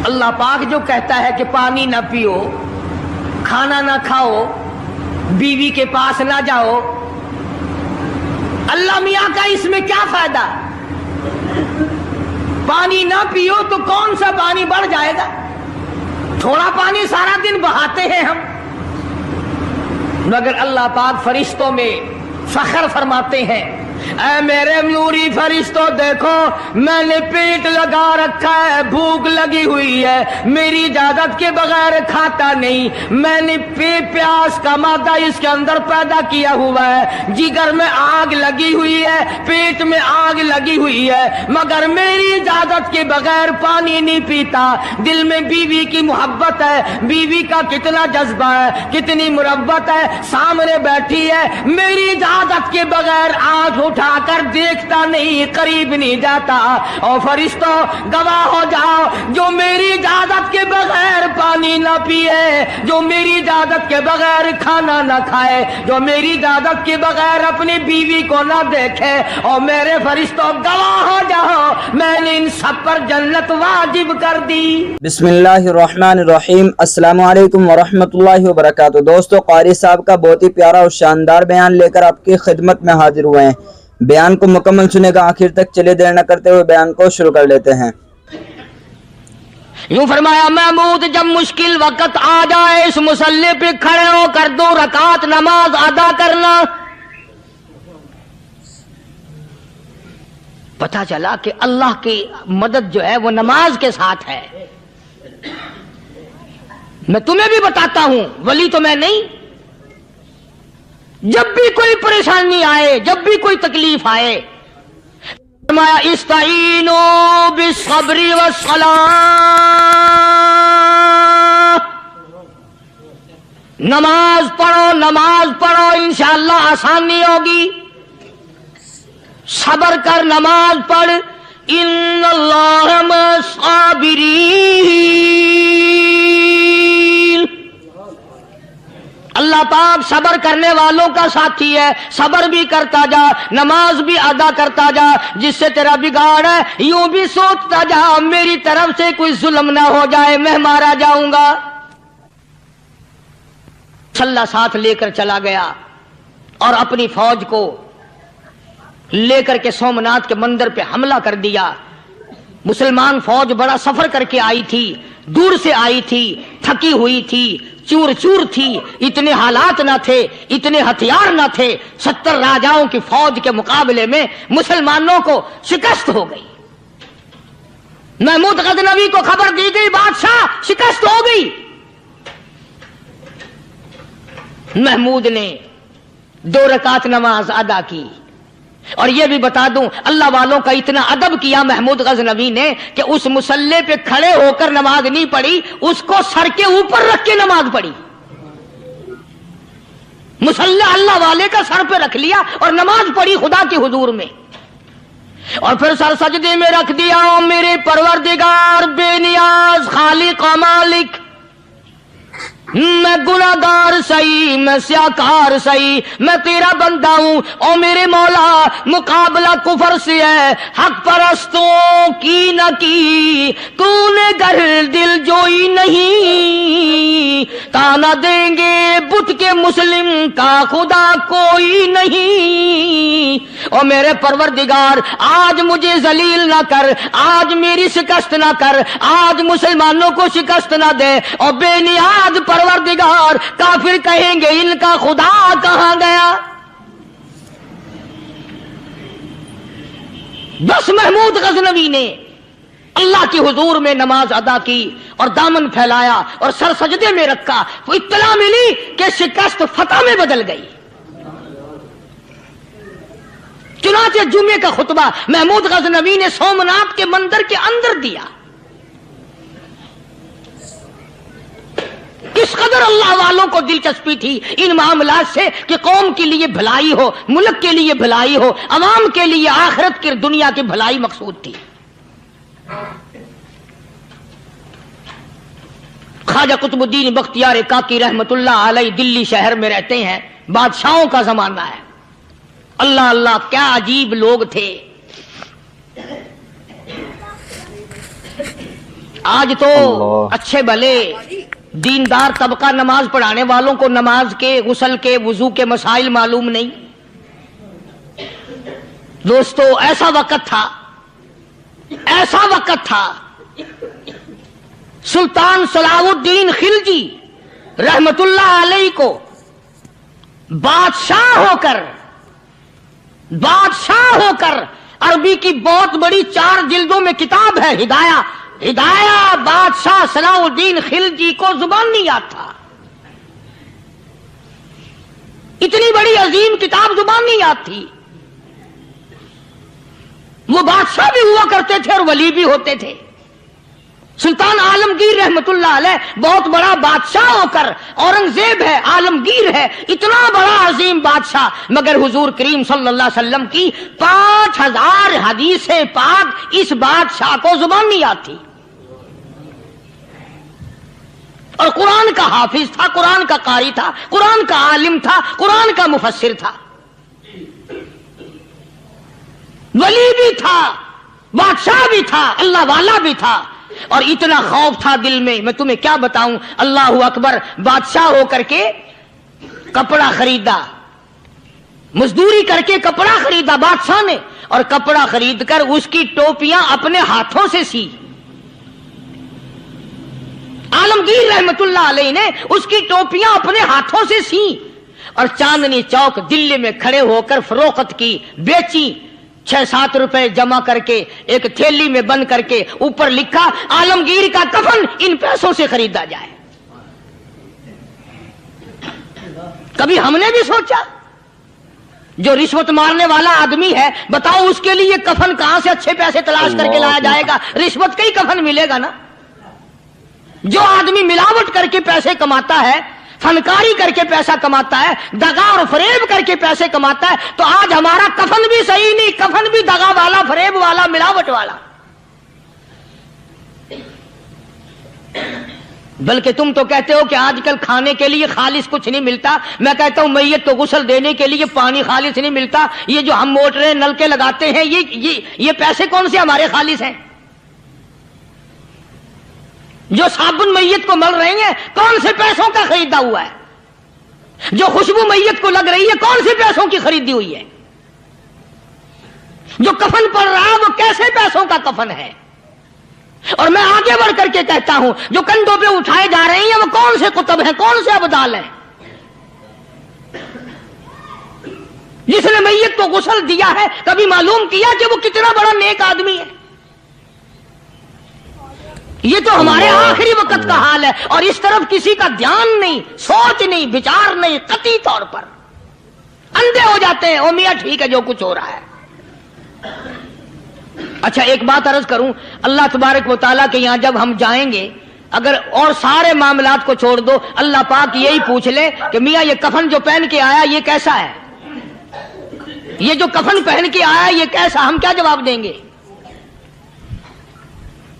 اللہ پاک جو کہتا ہے کہ پانی نہ پیو، کھانا نہ کھاؤ، بیوی کے پاس نہ جاؤ، اللہ میاں کا اس میں کیا فائدہ؟ پانی نہ پیو تو کون سا پانی بڑھ جائے گا؟ تھوڑا پانی سارا دن بہاتے ہیں ہم، مگر اللہ پاک فرشتوں میں فخر فرماتے ہیں، اے میرے نوری فرشتوں دیکھو، میں نے پیٹ لگا رکھا ہے، بھوک لگی ہوئی ہے، میری اجازت کے بغیر کھاتا نہیں، میں نے پیاس کا مادہ اس کے اندر پیدا کیا ہوا ہے، جگر میں آگ لگی ہوئی ہے، پیٹ میں آگ لگی ہوئی ہے، مگر میری اجازت کے بغیر پانی نہیں پیتا۔ دل میں بیوی کی محبت ہے، بیوی کا کتنا جذبہ ہے، کتنی محبت ہے، سامنے بیٹھی ہے، میری اجازت کے بغیر آنکھ اٹھا کر دیکھتا نہیں، قریب نہیں جاتا۔ اور فرشتوں گواہ ہو جاؤ، جو میری اجازت کے بغیر پانی نہ پیے، جو میری اجازت کے بغیر کھانا نہ کھائے، جو میری اجازت کے بغیر اپنی بیوی کو نہ دیکھے، اور میرے فرشتوں گواہ ہو جاؤ، میں نے ان سب پر جنت واجب کر دی۔ بسم اللہ الرحمن الرحیم۔ السلام علیکم ورحمۃ اللہ وبرکاتہ۔ دوستو، قاری صاحب کا بہت ہی پیارا اور شاندار بیان لے کر آپ کی خدمت میں حاضر ہوئے ہیں۔ بیان کو مکمل سنے گا، آخر تک چلے دیر نہ کرتے ہوئے بیان کو شروع کر لیتے ہیں۔ یوں فرمایا، محمود جب مشکل وقت آ جائے، اس مصلی پہ کھڑے ہو کر 2 رکعت نماز ادا کرنا۔ پتہ چلا کہ اللہ کی مدد جو ہے وہ نماز کے ساتھ ہے۔ میں تمہیں بھی بتاتا ہوں، ولی تو میں نہیں، جب بھی کوئی پریشانی آئے، جب بھی کوئی تکلیف آئے، فرمایا استعینوا بالصبر والصلاۃ، نماز پڑھو، نماز پڑھو، انشاءاللہ آسانی ہوگی۔ صبر کر، نماز پڑھ، ان اللہ مع الصابرین، اللہ پاک صبر کرنے والوں کا ساتھی ہے۔ صبر بھی کرتا جا، نماز بھی ادا کرتا جا، جس سے تیرا بگاڑ ہے یوں بھی سوچتا جا میری طرف سے کوئی ظلم نہ ہو جائے، میں مارا جاؤں گا۔ چھلا ساتھ لے کر چلا گیا اور اپنی فوج کو لے کر کے سومناتھ کے مندر پہ حملہ کر دیا۔ مسلمان فوج بڑا سفر کر کے آئی تھی، دور سے آئی تھی، تھکی ہوئی تھی، چور چور تھی، اتنے حالات نہ تھے، اتنے ہتھیار نہ تھے۔ 70 راجاؤں کی فوج کے مقابلے میں مسلمانوں کو شکست ہو گئی۔ محمود غزنوی کو خبر دی گئی، بادشاہ شکست ہو گئی۔ محمود نے 2 رکعت نماز ادا کی۔ اور یہ بھی بتا دوں، اللہ والوں کا اتنا ادب کیا محمود غزنوی نے کہ اس مصلی پہ کھڑے ہو کر نماز نہیں پڑھی، اس کو سر کے اوپر رکھ کے نماز پڑھی۔ مصلی اللہ والے کا سر پہ رکھ لیا اور نماز پڑھی خدا کے حضور میں، اور پھر سر سجدے میں رکھ دیا۔ میرے پروردگار بے نیاز خالق و مالک، میں گناہگار سہی، میں سیاکار سہی، میں تیرا بندہ ہوں، او میرے مولا مقابلہ کفر سے ہے، حق پرستوں کی نہ کی تو نے گر دل جوئی نہیں، تانا دیں گے بت کے مسلم کا خدا کوئی نہیں۔ او میرے پروردگار آج مجھے ذلیل نہ کر، آج میری شکست نہ کر، آج مسلمانوں کو شکست نہ دے، اور بے نیاز پروردگار کافر کہیں گے ان کا خدا کہاں گیا۔ بس محمود غزنوی نے اللہ کے حضور میں نماز ادا کی اور دامن پھیلایا اور سر سجدے میں رکھا، وہ اطلاع ملی کہ شکست فتح میں بدل گئی۔ چنانچہ جمعے کا خطبہ محمود غزنوی نے سومناتھ کے مندر کے اندر دیا۔ اس قدر اللہ والوں کو دلچسپی تھی ان معاملات سے کہ قوم کے لیے بھلائی ہو، ملک کے لیے بھلائی ہو، عوام کے لیے آخرت کی دنیا کی بھلائی مقصود تھی۔ خواجہ قطب الدین بختیار کاکی رحمت اللہ علیہ دلی شہر میں رہتے ہیں، بادشاہوں کا زمانہ ہے۔ اللہ اللہ کیا عجیب لوگ تھے۔ आज तो अच्छे भले दीनदार तबका नमाज पढ़ाने वालों को नमाज के, गुस्ल के, वुजू के मसाइल मालूम नहीं। दोस्तों ऐसा वक्त था सुल्तान सलाहुद्दीन खिलजी रहमतुल्लाह अलैह को बादशाह होकर अरबी की बहुत बड़ी 4 जिल्दों में किताब है हिदाया बादशाह सलाहुद्दीन खिलजी को जुबान नहीं आता। इतनी बड़ी अजीम किताब जुबान नहीं आती। वो बादशाह भी हुआ करते थे और वली भी होते थे। सुल्तान आलमगीर रहमतुल्लाह अलैह बहुत बड़ा बादशाह होकर, औरंगजेब है, आलमगीर है, इतना बड़ा अजीम बादशाह, मगर हुजूर करीम सल्लल्लाहु अलैहि वसल्लम की 5000 हदीसें पाक इस बादशाह को जुबान नहीं आती। और कुरान का हाफिज था, कुरान का कारी था, कुरान का आलिम था, कुरान का मुफस्सिर था, वली भी था, बादशाह भी था, अल्लाह वाला भी था। और इतना खौफ था दिल में, मैं तुम्हें क्या बताऊं। अल्लाह अकबर, बादशाह होकर के कपड़ा खरीदा, मजदूरी करके कपड़ा खरीदा बादशाह ने, और कपड़ा खरीद कर उसकी टोपियां अपने हाथों से सी। आलमगीर रहमतुल्लाह अलैह ने उसकी टोपियां अपने हाथों से सी और चांदनी चौक दिल्ली में खड़े होकर फरोख्त की, बेची। 6-7 रुपए जमा करके एक थैली में बंद करके ऊपर लिखा आलमगीर का कफन इन पैसों से खरीदा जाए। कभी हमने भी सोचा जो रिश्वत मारने वाला आदमी है, बताओ उसके लिए कफन कहां से अच्छे पैसे तलाश करके लाया जाएगा? रिश्वत का ही कफन मिलेगा ना। जो आदमी मिलावट करके पैसे कमाता है, फनकारी करके पैसा कमाता है, दगा और फरेब करके पैसे कमाता है, तो आज हमारा कफन भी सही नहीं, कफन भी दगा वाला, फरेब वाला, मिलावट वाला। बल्कि तुम तो कहते हो कि आजकल खाने के लिए खालिस कुछ नहीं मिलता। मैं कहता हूं मैयत को गुस्ल देने के लिए पानी खालिस नहीं मिलता। ये जो हम मोटरें नलके लगाते हैं, ये पैसे कौन से हमारे खालिस हैं? जो साबुन मैयत को मल रही है, कौन से पैसों का खरीदा हुआ है? जो खुशबू मैयत को लग रही है, कौन से पैसों की खरीदी हुई है? जो कफन पड़ रहा है, वो कैसे पैसों का कफन है? और मैं आगे बढ़ करके कहता हूं, जो कंधों पे उठाए जा रहे हैं, वो कौन से कुतुब हैं, कौन से अबदाल हैं? जिसने मैयत को गुस्ल दिया है, कभी मालूम किया कि वो कितना बड़ा नेक आदमी है? ये तो हमारे आखिरी वक्त का हाल है, और इस तरफ किसी का ध्यान नहीं, सोच नहीं, विचार नहीं, कतई तौर पर अंधे हो जाते हैं। ओ मियां ठीक है जो कुछ हो रहा है। अच्छा एक बात अर्ज करूं, अल्लाह तबारक व तआला के यहां जब हम जाएंगे, अगर और सारे मामलात को छोड़ दो, अल्लाह पाक यही पूछ ले कि मियां ये कफन जो पहन के आया ये कैसा है? ये जो कफन पहन के आया ये कैसा? हम क्या जवाब देंगे?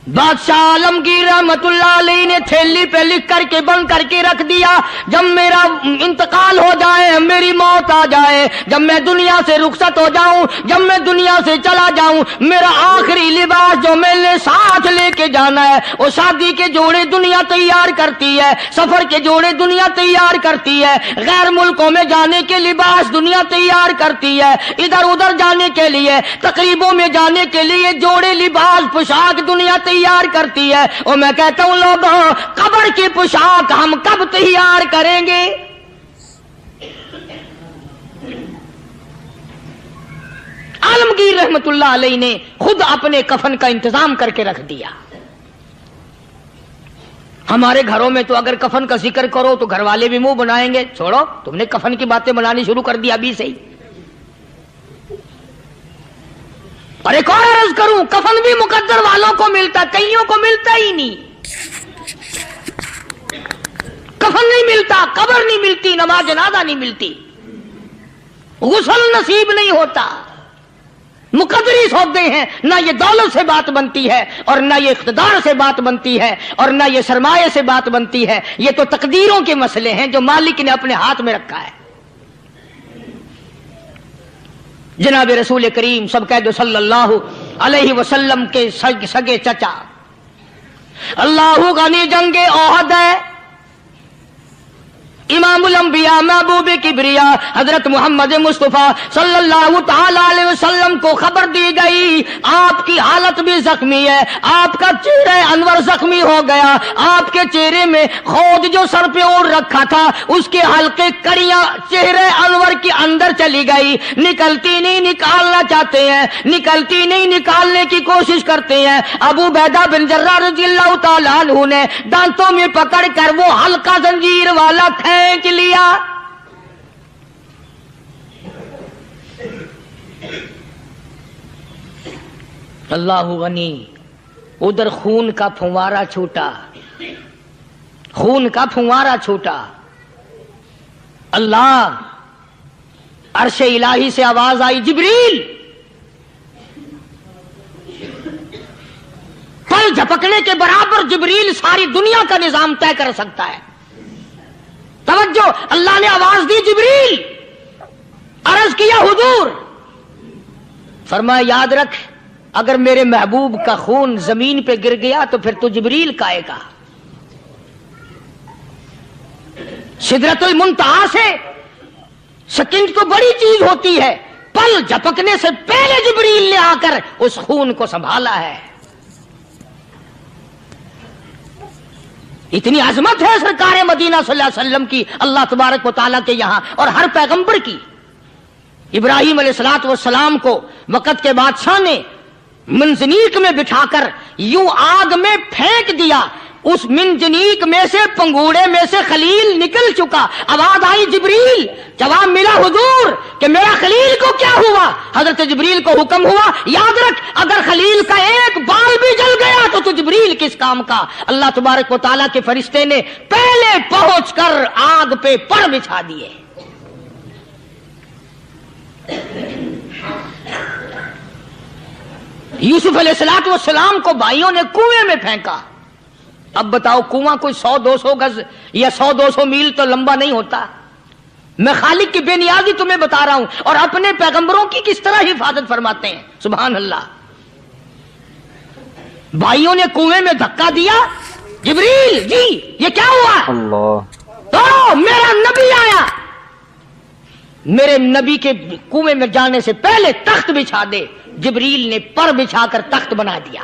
बादशाह आलमगीर रहमतुल्लाह अलैह ने थैली पे लिख करके बंद करके रख दिया, जब मेरा इंतकाल हो जाए, मेरी मौत आ जाए, जब मैं दुनिया से रुखसत हो जाऊं, जब मैं दुनिया से चला जाऊं, मेरा आखिरी लिबास जो मैंने साथ लेके जाना है, वो शादी के जोड़े दुनिया तैयार करती है, सफर के जोड़े दुनिया तैयार करती है, गैर मुल्कों में जाने के लिबास दुनिया तैयार करती है, इधर उधर जाने के लिए, तकरीबों में जाने के लिए जोड़े लिबास पोशाक दुनिया तैयार करती है। और मैं कहता हूं लोगों, कब्र की पोशाक हम कब तैयार करेंगे? आलमगीर रहमतुल्लाह अलैह ने खुद अपने कफन का इंतजाम करके रख दिया। हमारे घरों में तो अगर कफन का जिक्र करो तो घर वाले भी मुंह बनाएंगे, छोड़ो तुमने कफन की बातें बनानी शुरू कर दी अभी से ही। और एक और अर्ज करूं, कफन भी मुकद्दर वालों को मिलता, कईयों को मिलता ही नहीं। कफन नहीं मिलता, कब्र नहीं मिलती, नमाज जनाजा नहीं मिलती, गुस्ल नसीब नहीं होता। मुकद्दरी सौदे हैं, ना ये दौलत से बात बनती है, और ना ये इख्तिदार से बात बनती है, और ना ये सरमाए से बात बनती है। ये तो तकदीरों के मसले हैं जो मालिक ने अपने हाथ में रखा है। जनाब रसूल करीम सब कह दो सल्लल्लाहु अलैहि वसल्लम के सगे चचा अल्लाहु गनी जंगे ओहद है। इमामुल अंबिया महबूब किबरिया हजरत मोहम्मद मुस्तफा सल्लल्लाहु ताला अलैहि वसल्लम को खबर दी गई, आपकी हालत भी जख्मी है, आपका चेहरा अनवर जख्मी हो गया, आपके चेहरे में खोद जो सर पे ओढ़ रखा था उसके हल्के कड़ियां चेहरे अनवर के अंदर चली गई, निकलती नहीं, निकालना चाहते हैं, निकलती नहीं, निकालने की कोशिश करते हैं। अबू बैदा बिन जर्राह रज़ियल्लाहु ताला अन्हु ने दांतों में पकड़ कर वो हल्का जंजीर वाला खींच लिया। अल्लाहु गनी, उधर खून का फुवारा छूटा, खून का फुवारा छूटा। अल्लाह, अर्शे इलाही से आवाज आई, जिब्रील। पल झपकने के बराबर जिब्रील सारी दुनिया का निजाम तय कर सकता है। तवज्जो, अल्लाह ने आवाज दी, जिब्रील। अर्ज किया, हुजूर। फरमाया, याद रख, अगर मेरे महबूब का खून जमीन पे गिर गया तो फिर तो जिब्रील का आएगा। सिदरतुल मुंतहा से सेकंड तो बड़ी चीज होती है, पल झपकने से पहले जिब्रील ने आकर उस खून को संभाला है। इतनी अजमत है सरकार मदीना सल्लल्लाहु अलैहि वसल्लम की अल्लाह तबारक व तआला के यहां और हर पैगंबर की। इब्राहिम अलैहिस्सलातु वस्सलाम को वक़्त के बादशाह ने मंजनीक में बिठाकर यूं आग में फेंक दिया, उस मिंजनीक में से, पंगूड़े में से खलील निकल चुका। आवाज आई, जिब्रील। जवाब मिला, हुजूर, कि मेरा खलील को क्या हुआ? हजरत जिब्रील को हुक्म हुआ, याद रख, अगर खलील का एक बाल भी जल गया तो जिब्रील किस काम का? अल्लाह तबारक व तआला के फरिश्ते ने पहले पहुंचकर आग पे पर बिछा दिए। यूसुफ अलैहिस्सलातु वस्सलाम को भाइयों ने कुएं में फेंका। अब बताओ, कुआं कोई 100-200 गज या 100-200 मील तो लंबा नहीं होता। मैं खालिक की बेनियाजी तुम्हें बता रहा हूं और अपने पैगंबरों की किस तरह हिफाजत फरमाते हैं। सुभान अल्लाह। भाइयों ने कुएं में धक्का दिया, जिब्रील जी ये क्या हुआ? अल्लाह। तो मेरा नबी आया, मेरे नबी के कुएं में जाने से पहले तख्त बिछा दे। जिब्रील ने पर बिछाकर तख्त बना दिया।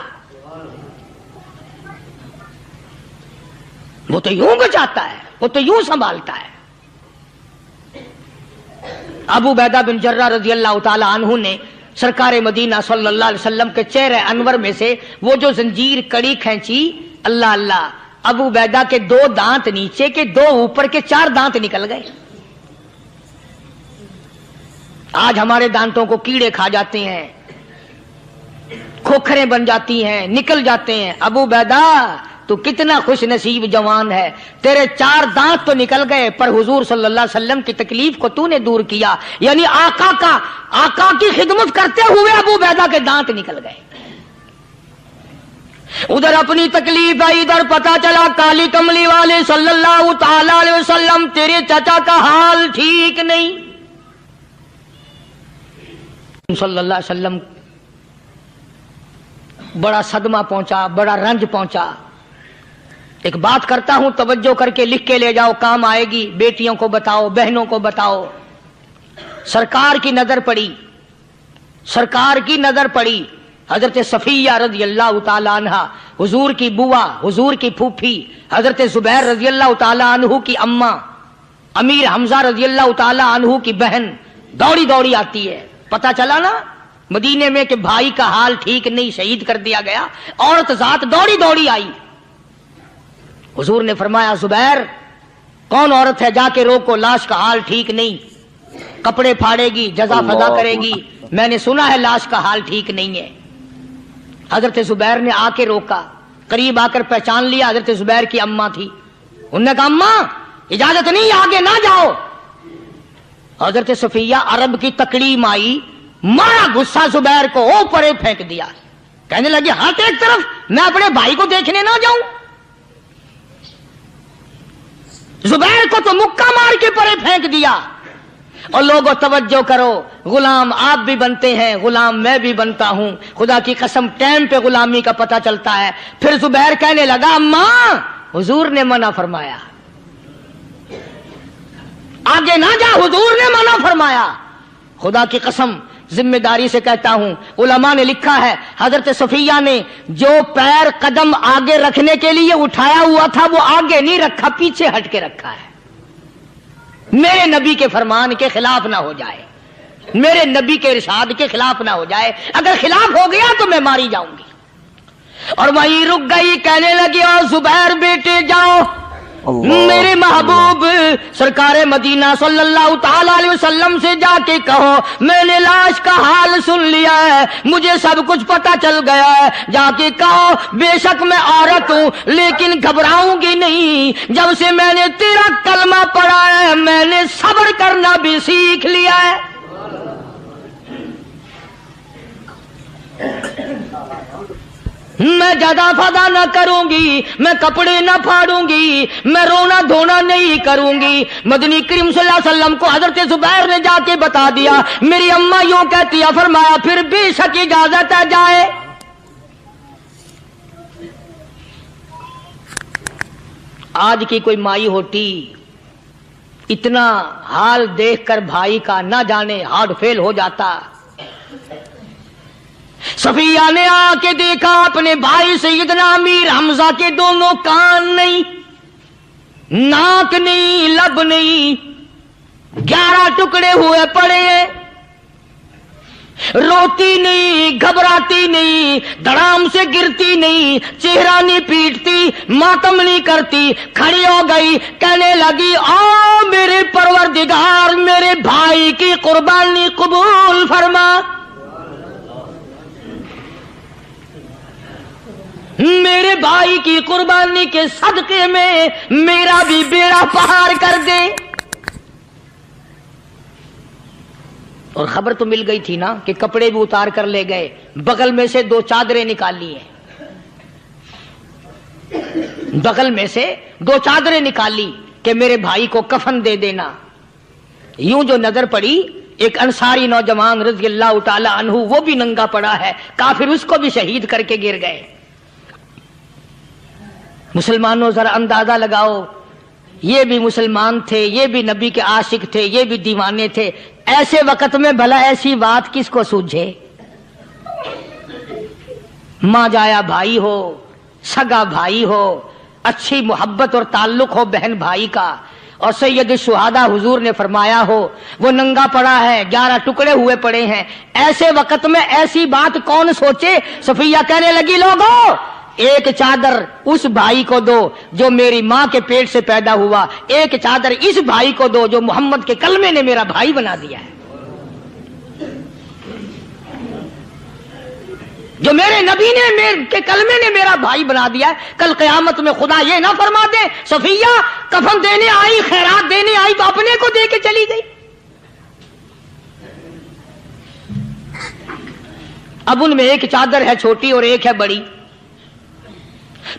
वो तो यूं बचाता है, वो तो यूं संभालता है। अबू बैदा बिन जर्राह रज़ियल्लाहु ताला अन्हु ने सरकार मदीना सल्लल्लाहु अलैहि वसल्लम के चेहरे अनवर में से वो जो जंजीर कड़ी खींची, अल्लाह अल्लाह, अबू बैदा के 2 दांत नीचे के, 2 ऊपर के, 4 दांत निकल गए। आज हमारे दांतों को कीड़े खा जाते हैं, खोखरें बन जाती हैं, निकल जाते हैं। अबू बैदा, तो कितना खुश नसीब जवान है, तेरे 4 दांत तो निकल गए, पर हुजूर सल्लल्लाहु अलैहि वसल्लम की तकलीफ को तूने दूर किया। यानी आका की खिदमत करते हुए अबू बैदा के दांत निकल गए। उधर अपनी तकलीफ है, इधर पता चला काली कमली वाले सल्लल्लाहु ताला अलैहि वसल्लम तेरे चाचा का हाल ठीक नहीं। सल्लल्लाहु अलैहि वसल्लम बड़ा सदमा पहुंचा, बड़ा रंज पहुंचा। एक बात करता हूं, तवज्जो करके लिख के ले जाओ, काम आएगी। बेटियों को बताओ, बहनों को बताओ। सरकार की नजर पड़ी, सरकार की नजर पड़ी। हजरत सफिया रज़ियल्लाहु ताला अन्हा, हुजूर की बुआ, हुजूर की फूफी, हजरत जुबैर रज़ियल्लाहु ताला अन्हु की अम्मा, अमीर हमजा रज़ियल्लाहु ताला अन्हु की बहन दौड़ी दौड़ी आती है। पता चला ना मदीने में कि भाई का हाल ठीक नहीं, शहीद कर दिया गया। औरत जात दौड़ी दौड़ी आई। हुजूर ने फरमाया, जुबैर कौन औरत है, जाके रोको, लाश का हाल ठीक नहीं, कपड़े फाड़ेगी, जजा फजा करेगी, मैंने सुना है लाश का हाल ठीक नहीं है। हजरत जुबैर ने आके रोका, करीब आकर पहचान लिया, हजरत जुबैर की अम्मा थी। उन्होंने कहा, अम्मा इजाजत नहीं, आगे ना जाओ। हजरत सफिया अरब की तकड़ी माई, मारा गुस्सा जुबैर को ऊपर फेंक दिया। कहने लगी, हाथ एक तरफ, मैं अपने भाई को देखने ना जाऊं। जुबैर को तो मुक्का मार के परे फेंक दिया। اور لوگوں توجہ کرو، غلام آپ بھی بنتے ہیں، غلام میں بھی بنتا ہوں، خدا کی قسم ٹائم پہ غلامی کا پتہ چلتا ہے۔ پھر زبیر کہنے لگا اماں حضور نے منع فرمایا، آگے نہ جا، حضور نے منع فرمایا۔ خدا کی قسم ذمہ داری سے کہتا ہوں، علماء نے لکھا ہے حضرت صفیہ نے جو پیر قدم آگے رکھنے کے لیے اٹھایا ہوا تھا وہ آگے نہیں رکھا، پیچھے ہٹ کے رکھا ہے، میرے نبی کے فرمان کے خلاف نہ ہو جائے، میرے نبی کے ارشاد کے خلاف نہ ہو جائے، اگر خلاف ہو گیا تو میں ماری جاؤں گی۔ اور وہیں رک گئی، کہنے لگی اور زبیر بیٹے جاؤ، میرے محبوب سرکار مدینہ صلی اللہ تعالی علیہ وسلم سے جا کے کہو میں نے لاش کا حال سن لیا ہے، مجھے سب کچھ پتہ چل گیا ہے، جا کے کہو بے شک میں عورت ہوں لیکن گھبراؤں گی نہیں، جب سے میں نے تیرا کلمہ پڑھا ہے میں نے صبر کرنا بھی سیکھ لیا ہے۔ میں جدا فدا نہ کروں گی، میں کپڑے نہ پھاڑوں گی، میں رونا دھونا نہیں کروں گی۔ مدنی کریم صلی اللہ علیہ وسلم کو حضرت زبیر نے جا کے بتا دیا، میری اماں یوں کہتی ہے، فرمایا پھر بے شک اجازت ہے جائے۔ آج کی کوئی مائی ہوتی اتنا حال دیکھ کر بھائی کا نہ جانے ہارٹ فیل ہو جاتا۔ صفیہ نے آ کے دیکھا اپنے بھائی سیدنا امیر حمزہ کے دونوں کان نہیں، ناک نہیں، لب نہیں، 11 ٹکڑے ہوئے پڑے ہیں، روتی نہیں، گھبراتی نہیں، دھڑام سے گرتی نہیں، چہرہ نہیں پیٹتی، ماتم نہیں کرتی، کھڑی ہو گئی، کہنے لگی آ میرے پروردگار میرے بھائی کی قربانی قبول فرما، میرے بھائی کی قربانی کے صدقے میں میرا بھی بیڑا پار کر دے۔ اور خبر تو مل گئی تھی نا کہ کپڑے بھی اتار کر لے گئے، بغل میں سے 2 چادریں نکالی ہیں، بغل میں سے 2 چادریں نکالی کہ میرے بھائی کو کفن دے دینا۔ یوں جو نظر پڑی ایک انصاری نوجوان رضی اللہ تعالی عنہ، وہ بھی ننگا پڑا ہے، کافر اس کو بھی شہید کر کے گر گئے۔ مسلمانوں ذرا اندازہ لگاؤ، یہ بھی مسلمان تھے، یہ بھی نبی کے عاشق تھے، یہ بھی دیوانے تھے، ایسے وقت میں بھلا ایسی بات کس کو سوجھے؟ ماں جایا بھائی ہو، سگا بھائی ہو، اچھی محبت اور تعلق ہو بہن بھائی کا، اور سید الشہداء حضور نے فرمایا ہو وہ ننگا پڑا ہے، 11 ٹکڑے ہوئے پڑے ہیں، ایسے وقت میں ایسی بات کون سوچے؟ صفیہ کہنے لگی لوگوں ایک چادر اس بھائی کو دو جو میری ماں کے پیٹ سے پیدا ہوا، ایک چادر اس بھائی کو دو جو محمد کے کلمے نے میرا بھائی بنا دیا ہے، جو میرے نبی نے میرے کے کلمے نے میرا بھائی بنا دیا ہے۔ کل قیامت میں خدا یہ نہ فرما دے صفیہ کفن دینے آئی، خیرات دینے آئی تو اپنے کو دے کے چلی گئی۔ اب ان میں ایک چادر ہے چھوٹی اور ایک ہے بڑی۔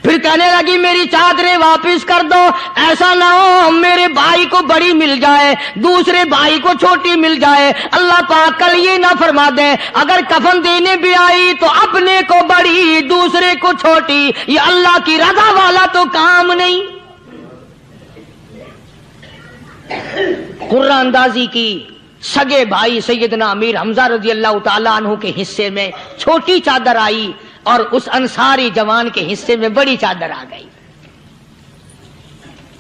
پھر کہنے لگی میری چادریں واپس کر دو، ایسا نہ ہو میرے بھائی کو بڑی مل جائے دوسرے بھائی کو چھوٹی مل جائے، اللہ پاک کل یہ نہ فرما دے اگر کفن دینے بھی آئی تو اپنے کو بڑی دوسرے کو چھوٹی، یہ اللہ کی رضا والا تو کام نہیں۔ قرہ اندازی کی، سگے بھائی سیدنا امیر حمزہ رضی اللہ تعالیٰ عنہ کے حصے میں چھوٹی چادر آئی اور اس انصاری جوان کے حصے میں بڑی چادر آ گئی۔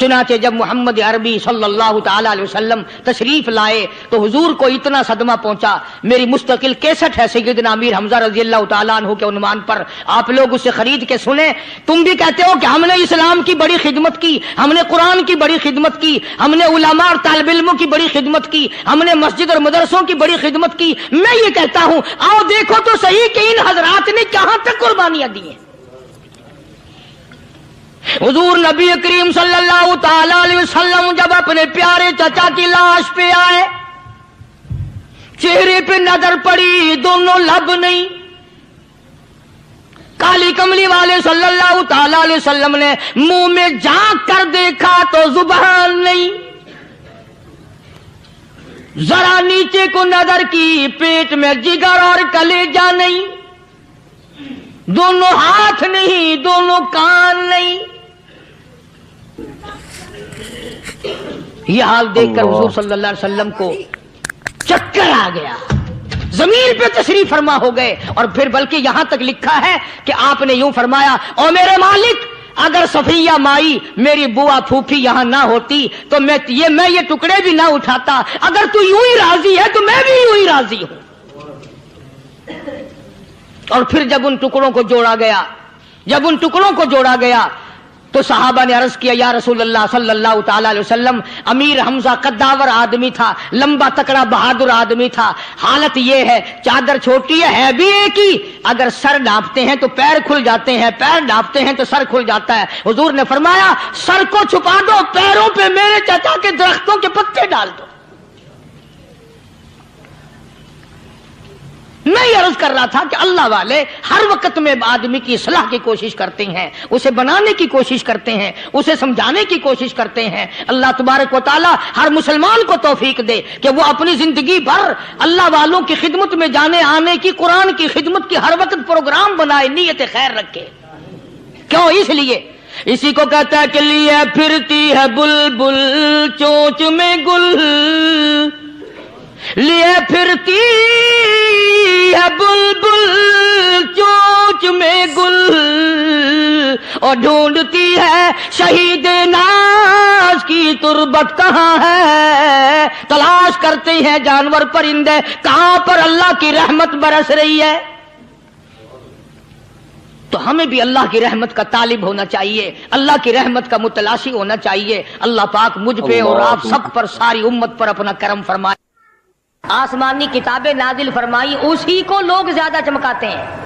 چنانچہ جب محمد عربی صلی اللہ تعالی علیہ وسلم تشریف لائے تو حضور کو اتنا صدمہ پہنچا، میری مستقل کیسٹ ہے سیدنا امیر حمزہ رضی اللہ تعالیٰ عنہ کے عنوان پر، آپ لوگ اسے خرید کے سنیں۔ تم بھی کہتے ہو کہ ہم نے اسلام کی بڑی خدمت کی، ہم نے قرآن کی بڑی خدمت کی، ہم نے علماء اور طالب علموں کی بڑی خدمت کی، ہم نے مسجد اور مدرسوں کی بڑی خدمت کی۔ میں یہ کہتا ہوں آؤ دیکھو تو صحیح کہ ان حضرات نے کہاں تک قربانیاں دی ہیں۔ حضور نبی کریم صلی اللہ تعالی علیہ وسلم جب اپنے پیارے چچا کی لاش پہ آئے، چہرے پہ نظر پڑی دونوں لب نہیں، کالی کملی والے صلی اللہ تعالی علیہ وسلم نے منہ میں جھانک کر دیکھا تو زبان نہیں، जरा नीचे को नजर की, पेट में जिगर और कलेजा नहीं, दोनों हाथ नहीं, दोनों कान नहीं। यह हाल देखकर हुजूर सल्लल्लाहु अलैहि वसल्लम को चक्कर आ गया, जमीन पे तशरीफ फरमा हो गए। और फिर बल्कि यहां तक लिखा है कि आपने यूं फरमाया, ओ मेरे मालिक, अगर सफिया माई मेरी बुआ फूफी यहां ना होती तो मैं ये टुकड़े भी ना उठाता। अगर तू यूं ही राजी है तो मैं भी यूं ही राजी हूं। और फिर जब उन टुकड़ों को जोड़ा गया तो सहाबा ने अर्ज किया, या रसूलल्लाह सल्लल्लाहु ताला अलैहि वसल्लम, अमीर हमजा कद्दावर आदमी था, लंबा तकड़ा बहादुर आदमी था। हालत ये है, चादर छोटी है भी एक ही, अगर सर ढांपते हैं तो पैर खुल जाते हैं, पैर ढांपते हैं तो सर खुल जाता है। हुजूर ने फरमाया, सर को छुपा दो, पैरों पे मेरे चाचा के दरख्तों के पत्ते डाल दो। मैं ये अर्ज कर रहा था कि अल्लाह वाले हर वक्त में आदमी की इस्लाह की कोशिश करते हैं, उसे बनाने की कोशिश करते हैं, उसे समझाने की कोशिश करते हैं। अल्लाह तबारक व तआला हर मुसलमान को तौफीक दे कि वो अपनी जिंदगी भर अल्लाह वालों की खिदमत में जाने आने की, कुरान की खिदमत की हर वक्त प्रोग्राम बनाए, नीयत खैर रखे। क्यों? इसलिए, इसी को कहता है कि लिए फिरती है बुलबुल चोंच में गुल, लिए फिरती है बुलबुल चोंच में गुल, और ढूंढती है शहीद नाज की तुरबत कहाँ है। तलाश करते हैं जानवर परिंदे, कहां पर अल्लाह की रहमत बरस रही है। तो हमें भी अल्लाह की रहमत का तालिब होना चाहिए, अल्लाह की रहमत का मुतलाशी होना चाहिए। अल्लाह पाक मुझ पे और आप सब पर, सारी उम्मत पर अपना करम फरमाए। आसमानी किताबें नाजिल फरमाई, उसी को लोग ज्यादा चमकाते हैं।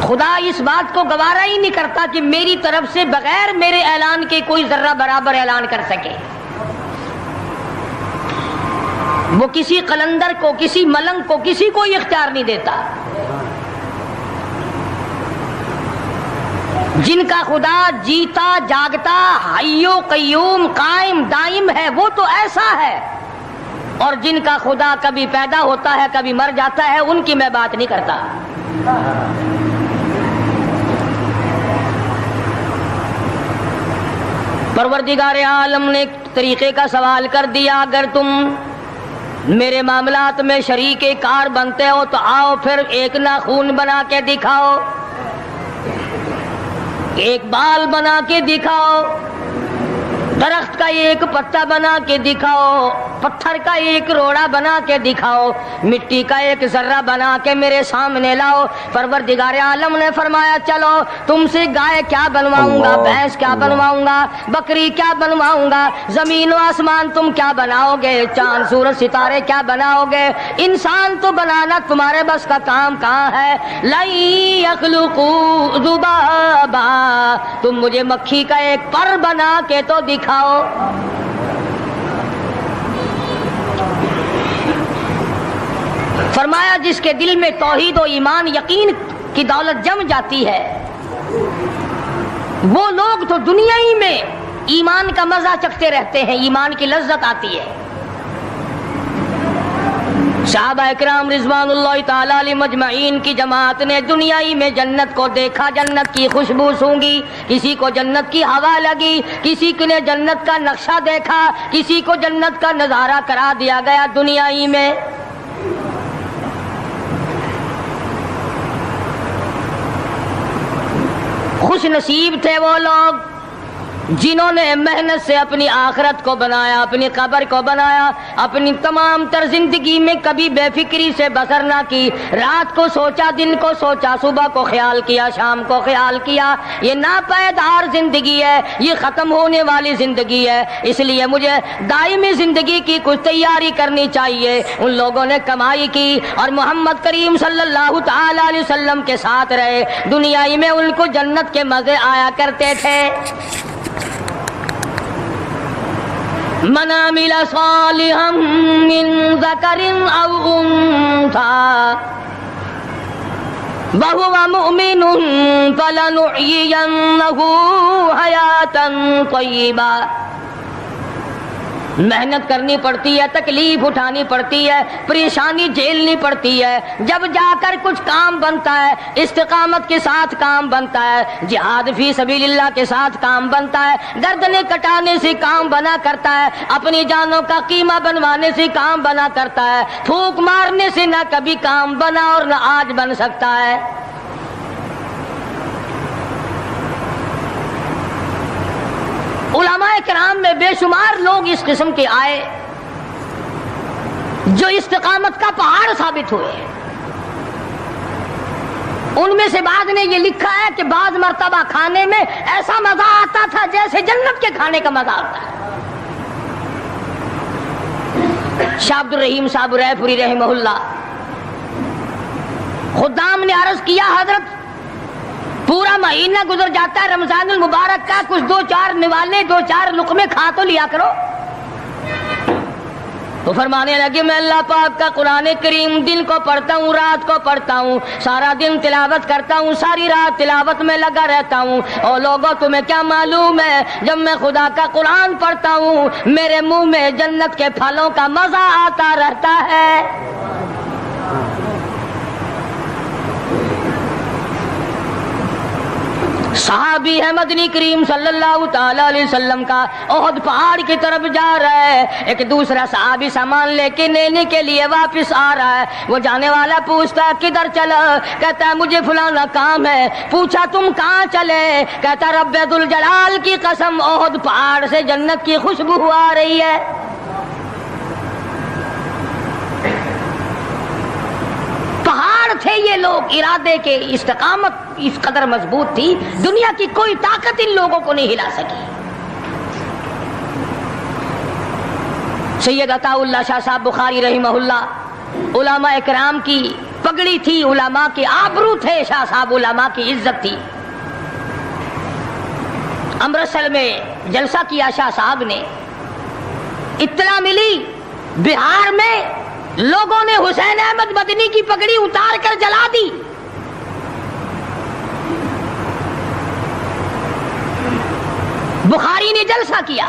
खुदा इस बात को गवारा ही नहीं करता कि मेरी तरफ से बगैर मेरे ऐलान के कोई जर्रा बराबर ऐलान कर सके। वो किसी कलंदर को, किसी मलंग को, किसी को इख्तियार नहीं देता। जिनका खुदा जीता जागता हय्यो कय्यूम कायम दाइम है, वो तो ऐसा है। और जिनका खुदा कभी पैदा होता है, कभी मर जाता है, उनकी मैं बात नहीं करता। परवरदिगार आलम ने एक तरीके का सवाल कर दिया, अगर तुम मेरे मामलात में शरीके कार बनते हो तो आओ फिर एक नाखून बना के दिखाओ, एक बाल बना के दिखाओ, दरख्त का एक पत्ता बना के दिखाओ, पत्थर का एक रोड़ा बना के दिखाओ, मिट्टी का एक जर्रा बना के मेरे सामने लाओ। परवरदिगार आलम ने फरमाया, चलो तुमसे गाय क्या बनवाऊंगा, भैंस क्या बनवाऊंगा, बकरी क्या बनवाऊंगा, जमीन और आसमान तुम क्या बनाओगे, चांद सूरज सितारे क्या बनाओगे, इंसान तो बनाना तुम्हारे बस का काम कहाँ है। लाई यखलुकू ज़ुबाबा, तुम मुझे मक्खी का एक पर बना के तो दिखाओ। फरमाया, जिसके दिल में तौहीद और ईमान यकीन की दौलत जम जाती है, वो लोग तो दुनिया ही में ईमान का मजा चखते रहते हैं, ईमान की लज्जत आती है। सहाबा इकराम रिज़वानुल्लाहि ताला अलैहिम मजमईन की जमात ने दुनिया ही में जन्नत को देखा, जन्नत की खुशबू सूंघी, किसी को जन्नत की हवा लगी, किसी ने जन्नत का नक्शा देखा, किसी को जन्नत का नजारा करा दिया गया दुनिया ही में। खुश नसीब थे वो लोग जिन्होंने मेहनत से अपनी आखिरत को बनाया, अपनी कब्र को बनाया, अपनी तमाम तर जिंदगी में कभी बेफिक्री से बसर ना की। रात को सोचा, दिन को सोचा, सुबह को ख्याल किया, शाम को ख्याल किया। ये नापायदार जिंदगी है, ये खत्म होने वाली जिंदगी है, इसलिए मुझे दायमी जिंदगी की कुछ तैयारी करनी चाहिए। उन लोगों ने कमाई की और मोहम्मद करीम सल्लल्लाहु ताला अलैहि वसल्लम के साथ रहे। दुनिया में उनको जन्नत के मजे आया करते थे। मन अमिला सालिहम मिन ज़करिन औ उन्सा वहुवा मुमिनुन फलनुहयियन्नहु हयातन तय्यिबा। मेहनत करनी पड़ती है, तकलीफ उठानी पड़ती है, परेशानी झेलनी पड़ती है, जब जाकर कुछ काम बनता है, इस्तिकामत के साथ काम बनता है, जिहाद फी सबीलिल्लाह के साथ काम बनता है, गर्दनें कटाने से काम बना करता है, अपनी जानों का कीमा बनवाने से काम बना करता है, फूंक मारने से ना कभी काम बना और ना आज बन सकता है। उलमाए किराम में बेशुमार लोग इस किस्म के आए जो इस्तिकामत का पहाड़ साबित हुए। उनमें से बाद ने ये लिखा है कि बाद मर्तबा खाने में ऐसा मजा आता था जैसे जन्नत के खाने का मजा आता है। शाह अब्दुल रहीम साहब रैपुरी रहमहुल्लाह, खुद्दाम ने अर्ज किया, हजरत पूरा महीना गुजर जाता है रमजानुल मुबारक का, कुछ दो चार निवाले, दो चार लुक़मे खा तो लिया करो। तो फरमाने लगे, मैं अल्लाह पाक का कुरान करीम दिन को पढ़ता हूँ, रात को पढ़ता हूँ, सारा दिन तिलावत करता हूँ, सारी रात तिलावत में लगा रहता हूँ। और लोगों तुम्हें क्या मालूम है, जब मैं खुदा का कुरान पढ़ता हूँ मेरे मुंह में जन्नत के फलों का मजा आता रहता है। सहाबी है मदनी करीम सल्लल्लाहु ताला अलैहि वसल्लम का, ओहद पहाड़ की तरफ जा रहा है, एक दूसरा सहाबी सामान लेके लेने के लिए वापस आ रहा है। वो जाने वाला पूछता है किधर चला, कहता है मुझे फलाना काम है। पूछा तुम कहाँ चले, कहता रब्बे दुल जलाल की कसम ओहद पहाड़ से जन्नत की खुशबू आ रही है। पहाड़ थे ये लोग, इरादे के, इस्तिकामत इस कदर मजबूत थी, दुनिया की कोई ताकत इन लोगों को नहीं हिला सकी। सैयद अताउल्लाह शाह साहब बुखारी रहिमहुल्लाह, उलमा इकराम की पगड़ी थी, उलमा के आबरू थे, शाह साहब उलमा की इज्जत थी। अमृतसर में जलसा किया शाह साहब ने, इत्तला मिली बिहार में लोगों ने हुसैन अहमद मदनी की पगड़ी उतार कर जला दी। बुखारी ने जलसा किया,